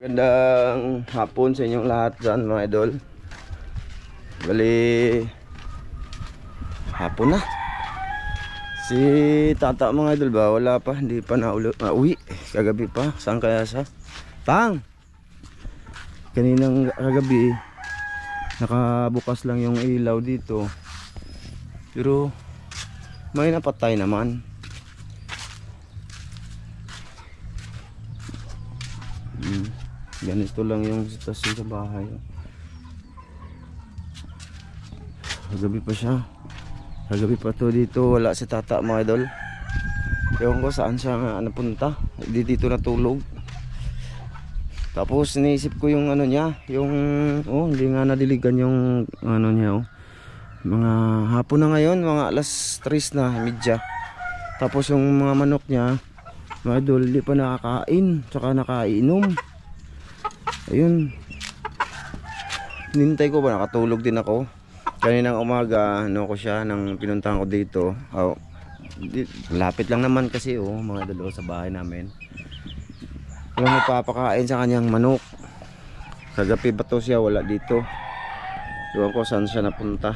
Gandang hapon sa inyong lahat dyan mga idol. Bali hapon na. Si tata mga idol ba, wala pa, hindi pa nauwi. Kagabi pa, saan kaya sa Tang? Kaninang kagabi nakabukas lang yung ilaw dito, pero may napatay naman. Ganito lang yung sitwasyon sa bahay. Kagabi pa siya. Kagabi pa to dito. Wala si tata mga idol. Ewan ko saan siya napunta. Dito natulog. Tapos iniisip ko yung ano niya, yung hindi nga nadiligan yung ano niya. Mga hapon na ngayon, mga alas 3 na media. Tapos yung mga manok niya mga idol, hindi pa nakakain tsaka nakainom. Ayun, nintay ko ba, nakatulog din ako. Kaninang umaga ano ko siya nang pinuntahan ko dito. Lapit lang naman kasi mga idol sa bahay namin. Walang magpapakain sa kanyang manok. Kagabi ba to siya, wala dito. Iwan ko saan siya napunta.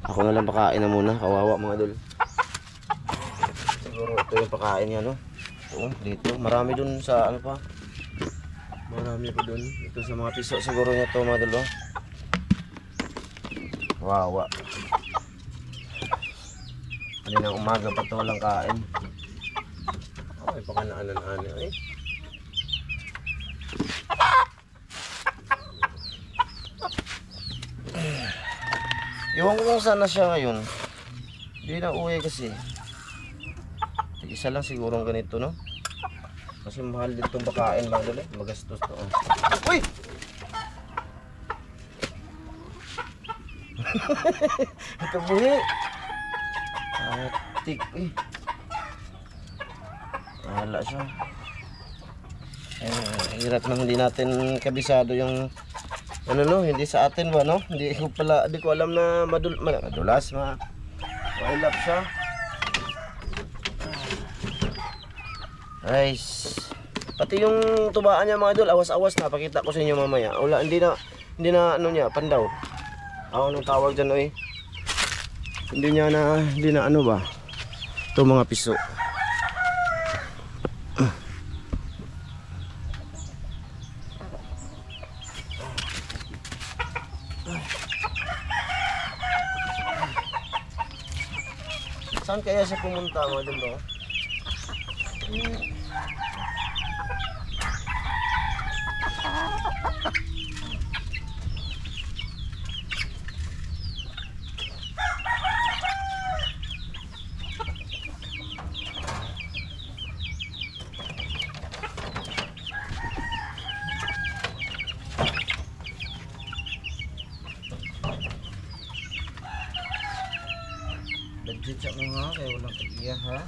Ako na lang pakain na muna, kawawa mga idol. Siguro ito yung pakain niya, no? Dito, marami dun sa ano pa. Marami pa dun. Ito sa mga piso siguro niya to mga idol. Kawawa. Kaninang umaga pa to walang kain. Ay, pakanaanan-ana eh. Iwan ko kung saan na siya ngayon. Hindi na uwi kasi. Isa lang sigurong ganito, no? Kasi mahal din itong pakain mga idol. Magastos to. Uy! Kabuhi! Atik eh. Wala siya. Hirap na hindi natin kabisado yung ano, no? Hindi sa atin ba, no? Hindi ko alam na madulas, mailap siya. Guys, pati yung tubaan niya mga idol, awas-awas na. Pakita ko sa inyo mamaya. Wala, hindi na ano niya, pandaw. Anong tawag dyan, Hindi na ano ba? Ito mga piso. Saan kaya siya pumunta mga idol, Legit siya mo nga, kaya walang pag-iya ha.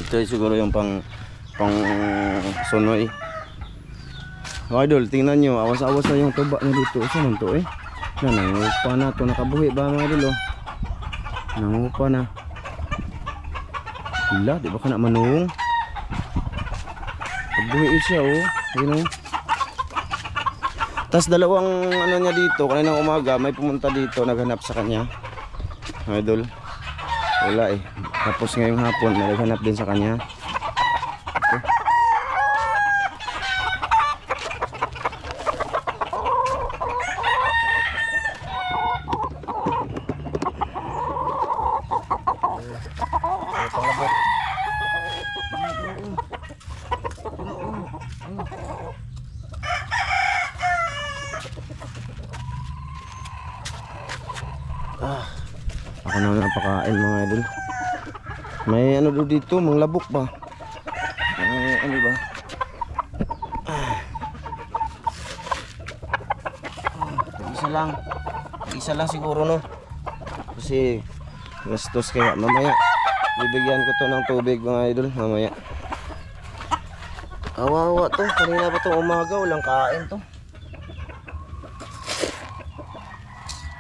Ito siguro yung pang sonoy. Mga idol, tingnan nyo, awas-awas na yung tuba na dito. Saan to nangupa na to, nakabuhi ba mga idol nangupa na. Hila, di ba ka na manung? Nakabuhi siya ayun Tas dalawang ano niya dito, kaninang umaga may pumunta dito, naghanap sa kanya mga idol. Wala Tapos ngayong hapon may naghanap din sa kanya. Ako na napakain mga idol. May ano dito, manglabok ba? Ano ba? Isa lang siguro, no? kasi gastos, kaya mamaya bibigyan ko to ng tubig mga idol mamaya. Awawa to, kanina pa to umaga walang kain to.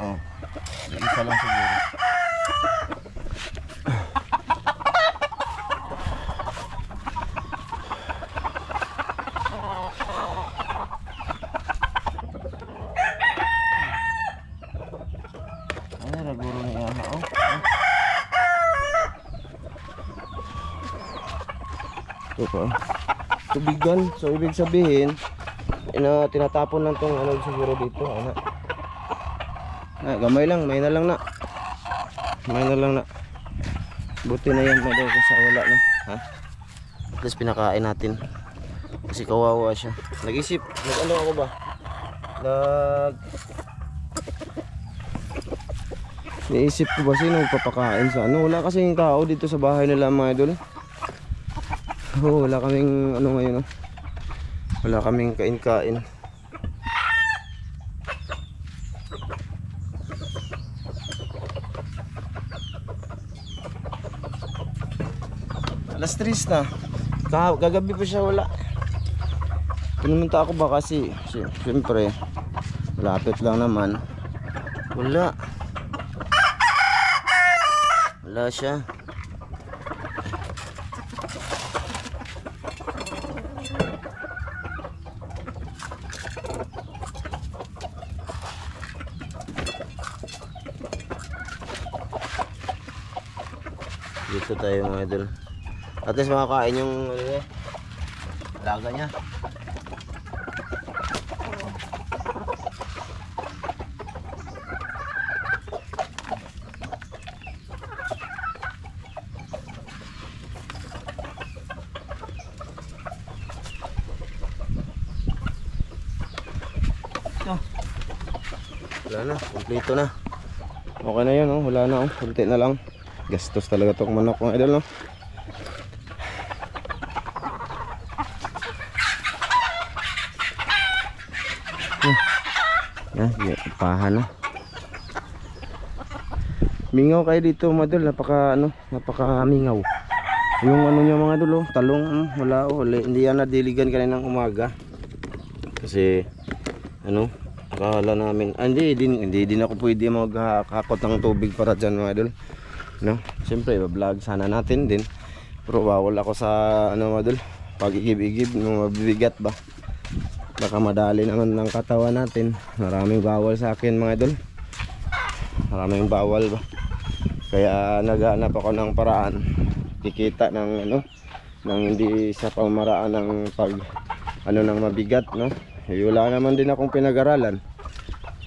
Oh, isa lang siguro. Ay, raguro na yan. Oh. Ito pa. Tubigan. So ibig sabihin, tinatapon lang tong ano siguro dito. Ano? Gamay lang, may na lang na. May na lang na. Buti na yan, madal kasi wala na. Ha? At least pinakain natin. Kasi kawawa siya. Nag-isip, nag-ano ako ba? Naisip ko ba sino magpapakain sa ano? Wala kasing tao dito sa bahay nila mga idol. Oh, wala kaming ano ngayon, oh. Wala kaming kain-kain. Alas 3 na. Gagabi pa siya wala. Pinumunta ako ba kasi siyempre malapit lang naman. Wala. Wala siya. Dito tayo mga idol. At least makakain yung alaga niya. Wala na, kompleto na. Okay na yun, oh. Wala na, oh. Kunti na lang. Gastos talaga itong manok mga idol, no? Yan, pahan na. Mingaw kayo dito mga idol, napaka mingaw. Yung ano niya mga idol, oh, talong, wala, oh, hindi yan nadiligan kaninang umaga. Kasi akala namin, hindi din ako pwede maghakot ng tubig para dyan mga idol, no? Siyempre i-vlog sana natin din, pero bawal ako sa mga idol, pag-igib-igib ng mabibigat ba, baka madali naman ng katawan natin. Maraming bawal sa akin mga idol, maraming bawal ba, kaya naghanap ako ng paraan kikita ng hindi sa pamaraan ng ng mabigat, no? Wala naman din akong pinag-aralan,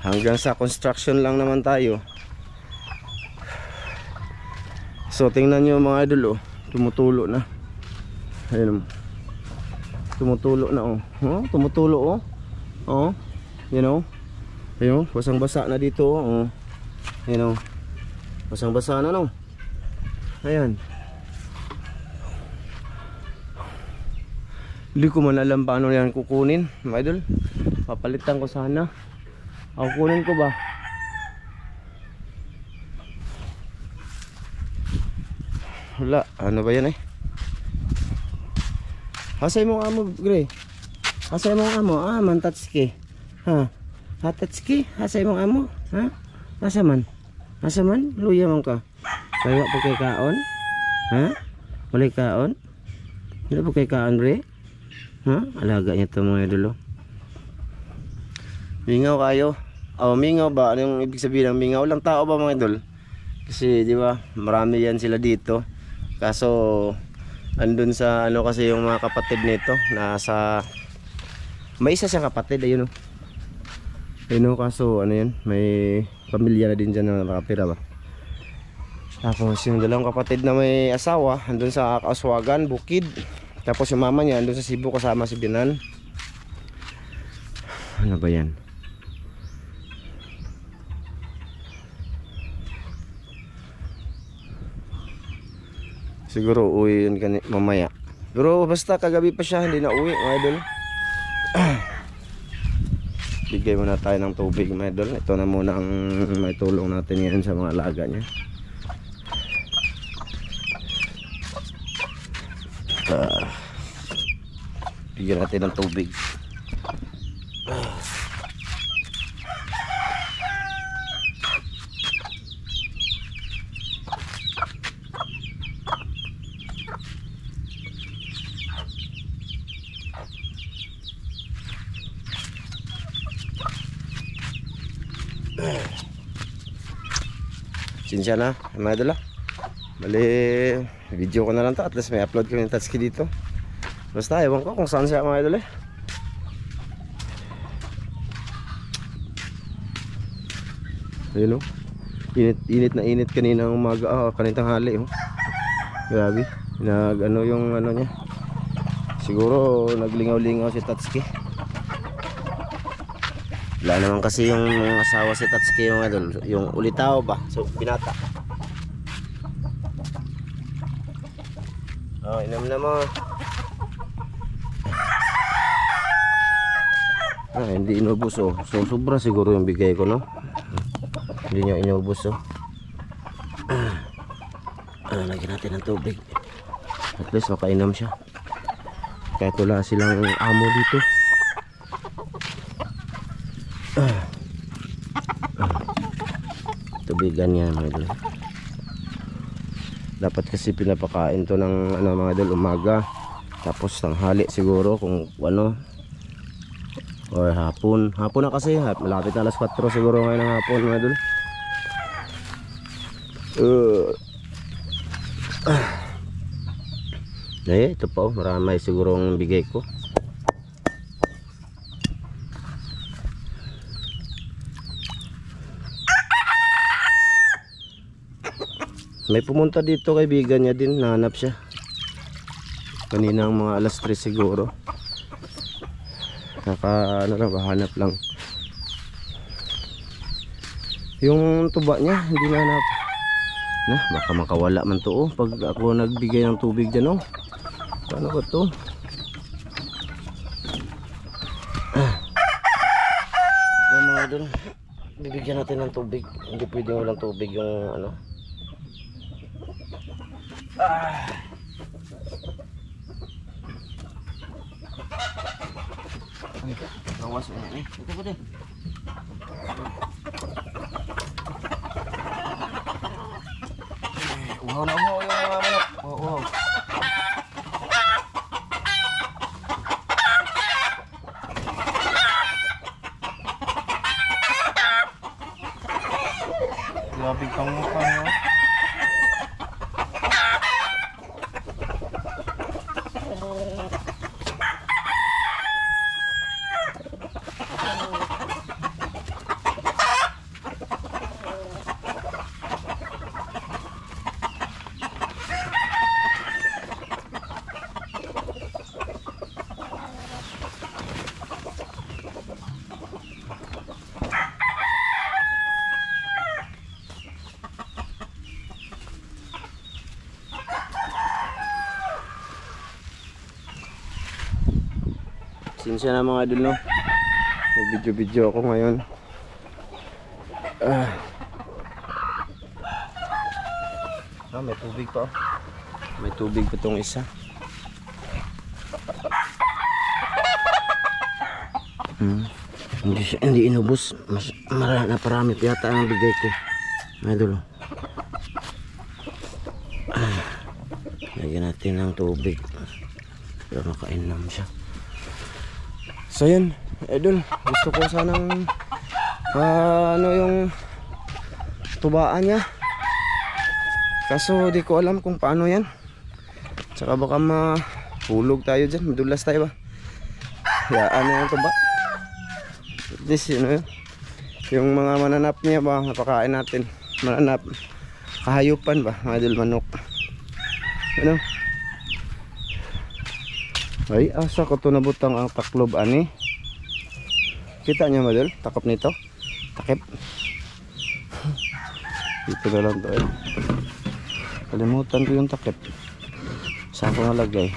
hanggang sa construction lang naman tayo. So tingnan nyo mga idol, oh, tumutulo na. Ayun, tumutulo na, oh. Oh, tumutulo, oh. Oh, ayun, basang-basa na dito, oh. Ayun, oh. Basang-basa na, no. Ayan. Hindi ko man alam paano yan kukunin mga idol. Papalitan ko sana. Ako kunin ko ba? Wala. Ano ba yan, eh? Hasay mo amo, Gre. Hasay mo amo. Mantatski. Ha? Hatatski? Hasay mo amo? Ha? Asa man? Luya man ka. Kaya po kay kaon? Ha? Walay kaon? Hindi po kay kaon, Gre? Ha? Alaga niya ito mga idol. Mingaw kayo. Mingaw ba? Ano yung ibig sabihin ng mingaw? Walang tao ba mga idol? Kasi di ba marami yan sila dito. Kaso andun sa kasi yung mga kapatid nito nasa, may isa siyang kapatid, ayun, ayun, kaso yan, may pamilya na din dyan na nakapira ba. Tapos yung dalawang kapatid na may asawa andun sa Aswagan, Bukid. Tapos yung mama niya andun sa Cebu kasama si Binan. Ano ba yan? Siguro uwi yun mamaya. Pero basta kagabi pa siya, hindi na uwi mga idol. bigay muna tayo ng tubig mga idol. Ito na muna ang may tulong natin ngayon sa mga alaga niya. Bigyan natin ng tubig. Sinsya na mga idol. Bali video ko na lang to, at least may upload ko yung Tatsuki dito. Basta ewan ko kung saan siya mga idol Ayun o, init na init kaninang umaga, kaninang tanghali oh. Grabe, ano yung ano niya. Siguro naglingaw-lingaw si Tatsuki. Wala naman kasi yung asawa si Tatsuki mga idol, yung ulitaw ba, so binata. Inam na mo. Hindi inubos oh. So sobra siguro yung bigay ko, no? Hindi niya inubos oh. Lagyan natin ng tubig. At least makainom siya. Kahit wala silang amo dito. Tubigan yan mga idol. Dapat kasi pinapakain to ng ano mga idol, umaga. Tapos tanghali siguro kung ano, or hapon. Hapon na kasi, malapit na alas 4 siguro ngayon ng hapon mga idol. Ito pa oh, marami sigurong bigay ko. May pumunta dito, kaibigan niya din, nahanap siya kaninang mga alas 3 siguro. Ano lang, hanap lang. Yung tuba niya hindi nahanap. Baka makawala man to oh, pag ako nagbigay ng tubig dyan oh. Paano ba to? Mga idol, bibigyan natin ng tubig. Hindi pwedeng walang tubig yung ano. Gawas ini. Ito po din. Uhaw na uhaw yung mga manok. Uhaw. Grabe kang mukha niya. Sinsya na mga idol, no? Nag-video ako ngayon. May tubig pa oh. May tubig pa tong isa. Hindi inubos. Naparami pa yata ang bigay ko mga idol. Lagyan natin ng tubig para makainom siya. So yun, idol, gusto ko sanang ano yung tubaan niya. Kaso di ko alam kung paano yan. Tsaka baka mahulog tayo dyan, madulas tayo ba. Ano yung tuba. This yung mga mananap niya ba, napakain natin. Mananap, kahayupan ba, mga idol, manok. Ano? Ay, asa ko ito nabutang ang taklob ani. Kita niyo madal, takop nito. Takip. Dito na lang to eh. Kalimutan ko yung takip. Saan ko nalagay?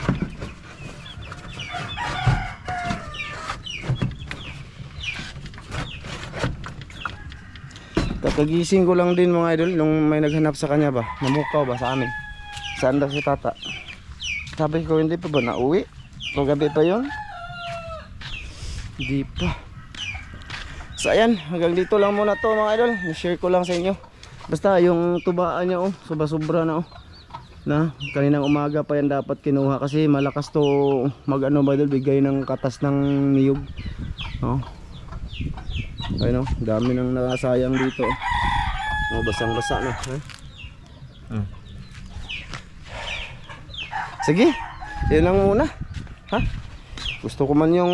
Kagising ko lang din mga idol nung may naghanap sa kanya ba, namukaw ba sa amin. Saan daw si tata? Sabi ko hindi pa ba nauwi? Pagabi pa yon? Hindi pa. So ayan, hanggang dito lang muna to mga idol. I-share ko lang sa inyo. Basta yung tubaan niya sobra-sobra na na kaninang umaga pa yan dapat kinuha kasi malakas to mag-ano ba idol, bigay ng katas ng niyog. Ayun dami nang nasayang dito. Basang-basa na. Sige, yun lang muna. Ha? Gusto ko man yung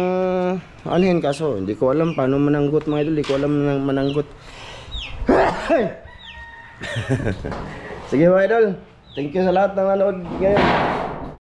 anuhin kaso hindi ko alam paano mananggot mga idol. Hindi ko alam mananggot. Sige mga idol, thank you sa lahat ng nanood ngayon.